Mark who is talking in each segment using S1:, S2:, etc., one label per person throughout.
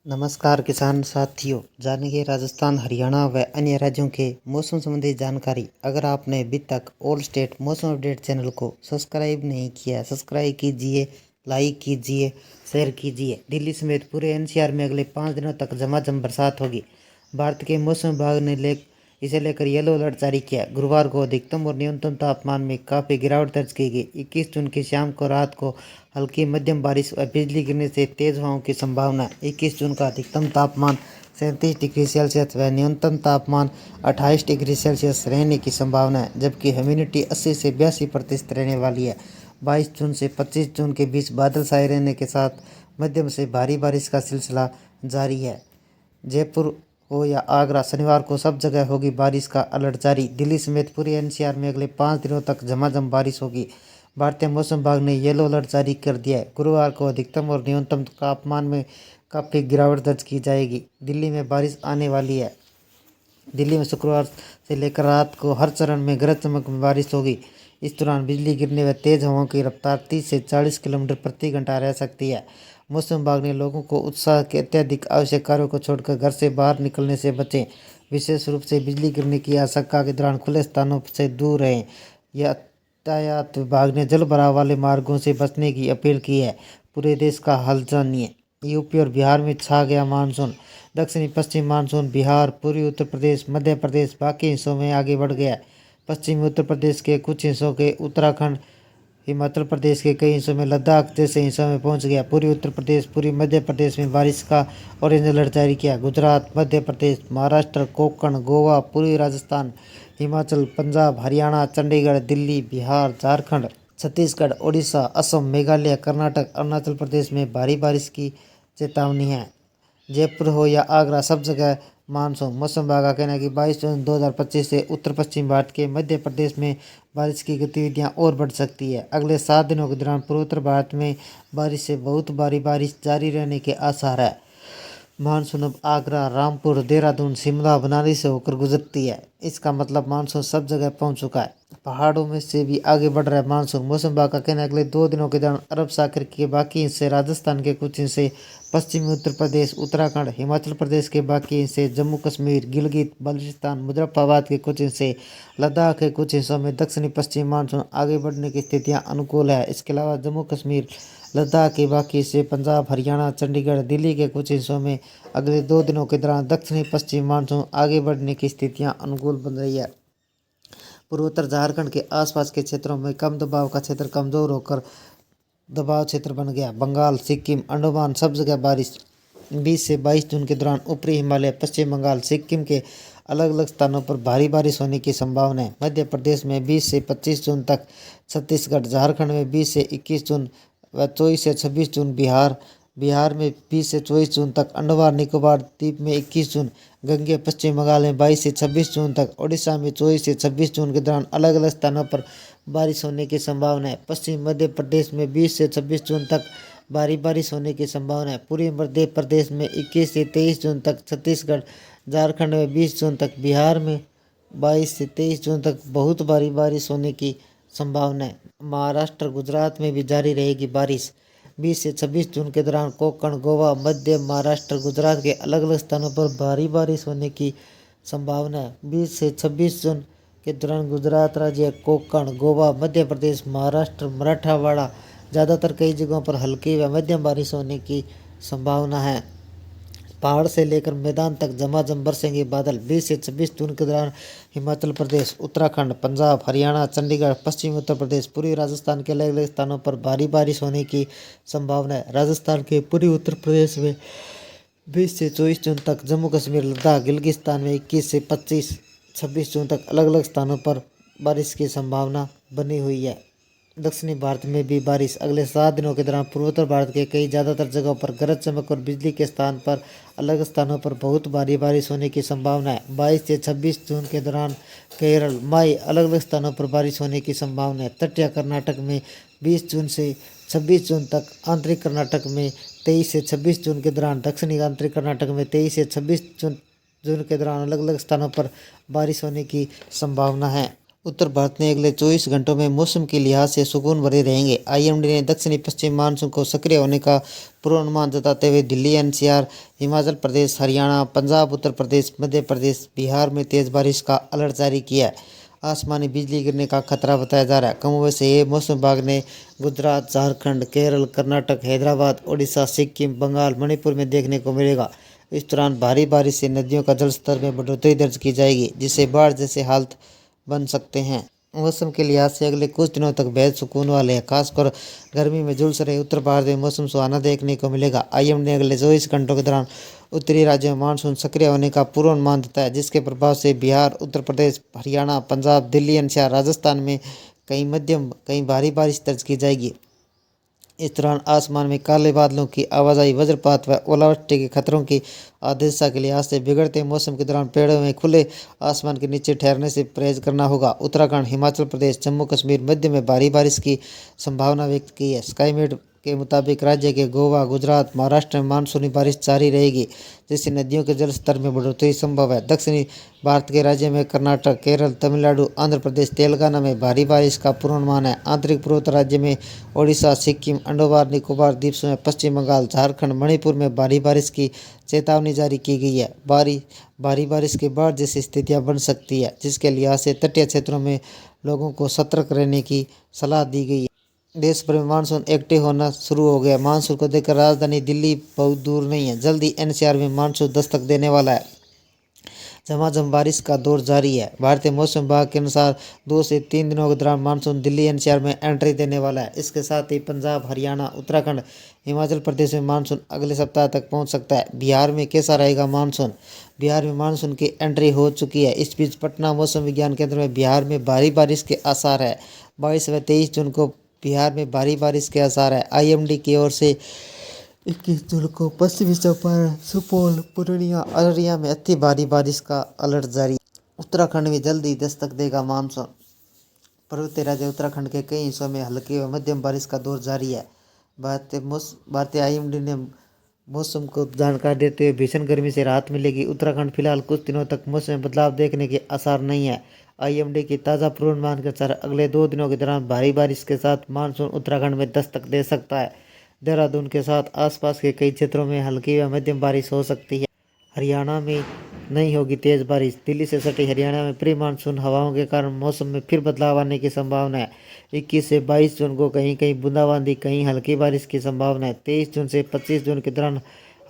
S1: नमस्कार किसान साथियों, जानेंगे राजस्थान, हरियाणा व अन्य राज्यों के मौसम संबंधी जानकारी। अगर आपने अभी तक ऑल स्टेट मौसम अपडेट चैनल को सब्सक्राइब नहीं किया, सब्सक्राइब कीजिए, लाइक कीजिए, शेयर कीजिए। दिल्ली समेत पूरे एनसीआर में अगले 5 दिनों तक झमाझम बरसात होगी। भारत के मौसम विभाग ने इसे लेकर येलो अलर्ट जारी किया। गुरुवार को अधिकतम और न्यूनतम तापमान में काफ़ी गिरावट दर्ज की गई। 21 जून की शाम को रात को हल्की मध्यम बारिश व बिजली गिरने से तेज हवाओं की संभावना। 21 जून का अधिकतम तापमान 37 डिग्री सेल्सियस व न्यूनतम तापमान 28 डिग्री सेल्सियस रहने की संभावना है, जबकि ह्यूमिडिटी 80 से 82% रहने वाली है। 22 जून से 25 जून के बीच बादल छाए रहने के साथ मध्यम से भारी बारिश का सिलसिला जारी है। जयपुर हो या आगरा, शनिवार को सब जगह होगी बारिश का अलर्ट जारी। दिल्ली समेत पूरी एनसीआर में अगले 5 दिनों तक झमाझम बारिश होगी। भारतीय मौसम विभाग ने येलो अलर्ट जारी कर दिया है। गुरुवार को अधिकतम और न्यूनतम तापमान में काफ़ी गिरावट दर्ज की जाएगी। दिल्ली में बारिश आने वाली है। दिल्ली में शुक्रवार से लेकर रात को हर चरण में गरज चमक में बारिश होगी। इस दौरान बिजली गिरने व तेज हवाओं की रफ्तार 30 से 40 किलोमीटर प्रति घंटा रह सकती है। मौसम विभाग ने लोगों को उत्साह के अत्यधिक आवश्यक कार्यों को छोड़कर घर से बाहर निकलने से बचें। विशेष रूप से बिजली गिरने की आशंका के दौरान खुले स्थानों से दूर रहें। यातायात विभाग ने जल भराव वाले मार्गों से बचने की अपील की है। पूरे देश का हाल जानिए। यूपी और बिहार में छा गया मानसून। दक्षिणी पश्चिम मानसून बिहार, पूर्वी उत्तर प्रदेश, मध्य प्रदेश, बाकी हिस्सों में आगे बढ़ गया। पश्चिमी उत्तर प्रदेश के कुछ हिस्सों के उत्तराखंड, हिमाचल प्रदेश के कई हिस्सों में, लद्दाख जैसे हिस्सों में पहुंच गया। पूर्वी उत्तर प्रदेश, पूर्वी मध्य प्रदेश में बारिश का ऑरेंज अलर्ट जारी किया। गुजरात, मध्य प्रदेश, महाराष्ट्र, कोंकण, गोवा, पूर्वी राजस्थान, हिमाचल, पंजाब, हरियाणा, चंडीगढ़, दिल्ली, बिहार, झारखंड, छत्तीसगढ़, ओडिशा, असम, मेघालय, कर्नाटक, अरुणाचल प्रदेश में भारी बारिश की चेतावनी है। जयपुर हो या आगरा, सब जगह मानसून। मौसम विभाग का कहना है कि 22 जून 2025 से उत्तर पश्चिम भारत के मध्य प्रदेश में बारिश की गतिविधियां और बढ़ सकती है। अगले 7 दिनों के दौरान पूर्वोत्तर भारत में बारिश से बहुत भारी बारिश जारी रहने के आसार है। मानसून अब आगरा, रामपुर, देहरादून, शिमला, मनाली से होकर गुजरती है। इसका मतलब मानसून सब जगह पहुंच चुका है। पहाड़ों में से भी आगे बढ़ रहा है मानसून। मौसम विभाग का कहना है अगले 2 दिनों के दौरान अरब सागर के बाकी हिस्से, राजस्थान के कुछ हिस्से, पश्चिमी उत्तर प्रदेश, उत्तराखंड, हिमाचल प्रदेश के बाकी हिस्से, जम्मू कश्मीर, गिलगित बल्चिस्तान, मुजफ्फराबाद के कुछ हिस्से, लद्दाख के कुछ हिस्सों में दक्षिणी पश्चिम मानसून आगे बढ़ने की स्थितियां अनुकूल है। इसके अलावा जम्मू कश्मीर, लद्दाख के बाकी हिस्से, पंजाब, हरियाणा, चंडीगढ़, दिल्ली के कुछ हिस्सों में अगले 2 दिनों के दौरान दक्षिणी पश्चिम मानसून आगे बढ़ने की स्थितियां अनुकूल बन रही है। पूर्वोत्तर झारखंड के आसपास के क्षेत्रों में कम दबाव का क्षेत्र कमजोर होकर दबाव क्षेत्र बन गया। बंगाल, सिक्किम, अंडमान, सब जगह बारिश। 20 से 22 जून के दौरान ऊपरी हिमालय, पश्चिम बंगाल, सिक्किम के अलग अलग स्थानों पर भारी बारिश होने की संभावना है। मध्य प्रदेश में 20 से 25 जून तक, छत्तीसगढ़, झारखंड में 20 से 21 जून व 24 से 26 जून, बिहार में 20 से 24 जून तक, अंडमान निकोबार द्वीप में 21 जून, गंगे पश्चिम बंगाल में 22 से 26 जून तक, ओडिशा में 24 से 26 जून के दौरान अलग अलग स्थानों पर बारिश होने की संभावना है। पश्चिम मध्य प्रदेश में 20 से 26 जून तक भारी बारिश होने की संभावना है। पूर्वी मध्य प्रदेश में 21 से 23 जून तक, छत्तीसगढ़, झारखंड में 20 जून तक, बिहार में 22 से 23 जून तक बहुत भारी बारिश होने की संभावना है। महाराष्ट्र, गुजरात में भी जारी रहेगी बारिश। 20 से 26 जून के दौरान कोंकण, गोवा, मध्य महाराष्ट्र, गुजरात के अलग अलग स्थानों पर भारी बारिश होने की संभावना है। 20 से 26 जून के दौरान गुजरात राज्य, कोंकण, गोवा, मध्य प्रदेश, महाराष्ट्र, मराठवाड़ा, ज़्यादातर कई जगहों पर हल्की व मध्यम बारिश होने की संभावना है। पहाड़ से लेकर मैदान तक झमाझम बरसेंगे बादल। 20 से 26 जून के दौरान हिमाचल प्रदेश, उत्तराखंड, पंजाब, हरियाणा, चंडीगढ़, पश्चिमी उत्तर प्रदेश, पूर्वी राजस्थान के अलग अलग स्थानों पर भारी बारिश होने की संभावना है। राजस्थान के पूर्वी उत्तर प्रदेश में 20 से 24 जून तक, जम्मू कश्मीर, लद्दाख, गिलगिस्तान में 21 से 26 जून तक अलग अलग स्थानों पर बारिश की संभावना बनी हुई है। दक्षिणी भारत में भी बारिश। अगले 7 दिनों के दौरान पूर्वोत्तर भारत के कई ज़्यादातर जगहों पर गरज चमक और बिजली के स्थान पर अलग स्थानों पर बहुत भारी बारिश होने की संभावना है। 22 से 26 जून के दौरान केरल, माई, अलग अलग स्थानों पर बारिश होने की संभावना है। तटीय कर्नाटक में 20 जून से 26 जून तक, आंतरिक कर्नाटक में 23 से 26 जून के दौरान, दक्षिणी आंतरिक कर्नाटक में 23 से 26 जून के दौरान अलग अलग स्थानों पर बारिश होने की संभावना है। उत्तर भारत में अगले 24 घंटों में मौसम के लिहाज से सुकून भरे रहेंगे। आईएमडी ने दक्षिणी पश्चिम मानसून को सक्रिय होने का पूर्वानुमान जताते हुए दिल्ली, एनसीआर, हिमाचल प्रदेश, हरियाणा, पंजाब, उत्तर प्रदेश, मध्य प्रदेश, बिहार में तेज बारिश का अलर्ट जारी किया है। आसमानी बिजली गिरने का खतरा बताया जा रहा है। कमोबेश ये मौसम विभाग ने गुजरात, झारखंड, केरल, कर्नाटक, हैदराबाद, ओडिशा, सिक्किम, बंगाल, मणिपुर में देखने को मिलेगा। इस दौरान भारी बारिश से नदियों का जलस्तर में बढ़ोतरी दर्ज की जाएगी, जिससे बाढ़ जैसे हालत बन सकते हैं। मौसम के लिहाज से अगले कुछ दिनों तक बेहद सुकून वाले हैं। खासकर गर्मी में झुलस रहे उत्तर भारत में मौसम सुहाना देखने को मिलेगा। आईएमडी ने अगले 24 घंटों के दौरान उत्तरी राज्यों में मानसून सक्रिय होने का पूर्वानुमान जताया, जिसके प्रभाव से बिहार, उत्तर प्रदेश, हरियाणा, पंजाब, दिल्ली, एनसीआर, राजस्थान में कहीं मध्यम कहीं भारी बारिश दर्ज की जाएगी। इस दौरान आसमान में काले बादलों की आवाजाही, वज्रपात व ओलावृष्टि के खतरों की आशंका के लिहाज से बिगड़ते मौसम के दौरान पेड़ों में खुले आसमान के नीचे ठहरने से परहेज करना होगा। उत्तराखंड, हिमाचल प्रदेश, जम्मू कश्मीर, मध्य में भारी बारिश की संभावना व्यक्त की है। स्काईमेट के मुताबिक राज्य के गोवा, गुजरात, महाराष्ट्र में मानसूनी बारिश जारी रहेगी, जिससे नदियों के जलस्तर में बढ़ोतरी संभव है। दक्षिणी भारत के राज्य में कर्नाटक, केरल, तमिलनाडु, आंध्र प्रदेश, तेलंगाना में भारी बारिश का पूर्वानुमान है। आंतरिक पूर्वोत्तर राज्य में ओडिशा, सिक्किम, अंडमान निकोबार द्वीप समूह, पश्चिम बंगाल, झारखंड, मणिपुर में भारी बारिश की चेतावनी जारी की गई है। भारी बारिश के बाद जैसी स्थितियां बन सकती है, जिसके लिहाज से तटीय क्षेत्रों में लोगों को सतर्क रहने की सलाह दी गई है। देश भर में मानसून एक्टिव होना शुरू हो गया। मानसून को देखकर राजधानी दिल्ली बहुत दूर नहीं है। जल्द ही एनसीआर में मानसून दस्तक देने वाला है। झमाझम बारिश का दौर जारी है। भारतीय मौसम विभाग के अनुसार 2 से 3 दिनों के दौरान मानसून दिल्ली, एनसीआर में एंट्री देने वाला है। इसके साथ ही पंजाब, हरियाणा, उत्तराखंड, हिमाचल प्रदेश में मानसून अगले सप्ताह तक पहुंच सकता है। बिहार में कैसा रहेगा मानसून? बिहार में मानसून की एंट्री हो चुकी है। इस बीच पटना मौसम विज्ञान केंद्र में बिहार में भारी बारिश के आसार है। 22 व 23 जून को बिहार में भारी बारिश के आसार है। आईएमडी की ओर से 21 जून को पश्चिमी चंपारण, सुपौल, पूर्णिया, अररिया में अति भारी बारिश का अलर्ट जारी। उत्तराखंड में जल्द ही दस्तक देगा मानसून। पर्वतीय राज्य उत्तराखंड के कई हिस्सों में हल्की व मध्यम बारिश का दौर जारी है। भारतीय आईएमडी ने मौसम को जानकारी देते हुए भीषण गर्मी से राहत मिलेगी। उत्तराखंड फिलहाल कुछ दिनों तक मौसम में बदलाव देखने के आसार नहीं है। आईएमडी की ताज़ा पूर्वानुमान के अनुसार अगले 2 दिनों के दौरान भारी बारिश के साथ मानसून उत्तराखंड में दस्तक दे सकता है। देहरादून के साथ आसपास के कई क्षेत्रों में हल्की व मध्यम बारिश हो सकती है। हरियाणा में नहीं होगी तेज बारिश। दिल्ली से सटे हरियाणा में प्री मानसून हवाओं के कारण मौसम में फिर बदलाव आने की संभावना है। 21 से 22 जून को कहीं कहीं बूंदाबांदी, कहीं हल्की बारिश की संभावना है। 23 जून से 25 जून के दौरान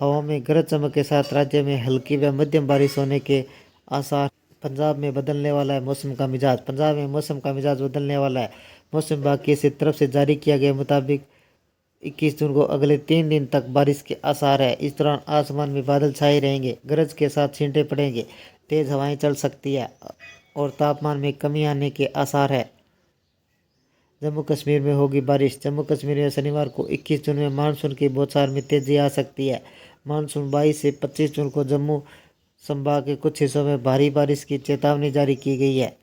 S1: हवाओं में गरज चमक के साथ राज्य में हल्की व मध्यम बारिश होने के आसार। पंजाब में बदलने वाला है मौसम का मिजाज। पंजाब में मौसम का मिजाज बदलने वाला है। मौसम विभाग की तरफ से जारी किया गया मुताबिक 21 जून को अगले 3 दिन तक बारिश के आसार है। इस दौरान आसमान में बादल छाए रहेंगे, गरज के साथ छींटे पड़ेंगे, तेज हवाएं चल सकती है और तापमान में कमी आने के आसार है। जम्मू कश्मीर में होगी बारिश। जम्मू कश्मीर में शनिवार को 21 जून में मानसून की बौछार में तेजी आ सकती है। मानसून 22 से 25 जून को जम्मू संभाग के कुछ हिस्सों में भारी बारिश की चेतावनी जारी की गई है।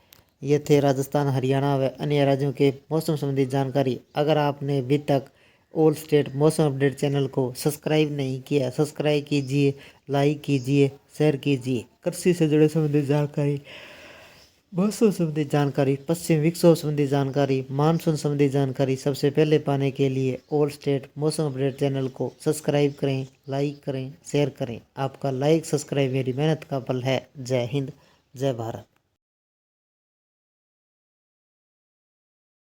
S1: ये थे राजस्थान, हरियाणा व अन्य राज्यों के मौसम संबंधी जानकारी। अगर आपने अभी तक ऑल स्टेट मौसम अपडेट चैनल को सब्सक्राइब नहीं किया, सब्सक्राइब कीजिए, लाइक कीजिए, शेयर कीजिए। कृषि से जुड़े संबंधित जानकारी, मौसम संबंधी जानकारी, पश्चिम विक्षोभ संबंधी जानकारी, मानसून संबंधी जानकारी सबसे पहले पाने के लिए ऑल स्टेट मौसम अपडेट चैनल को सब्सक्राइब करें, लाइक करें, शेयर करें। आपका लाइक सब्सक्राइब मेरी मेहनत का फल है। जय हिंद, जय भारत।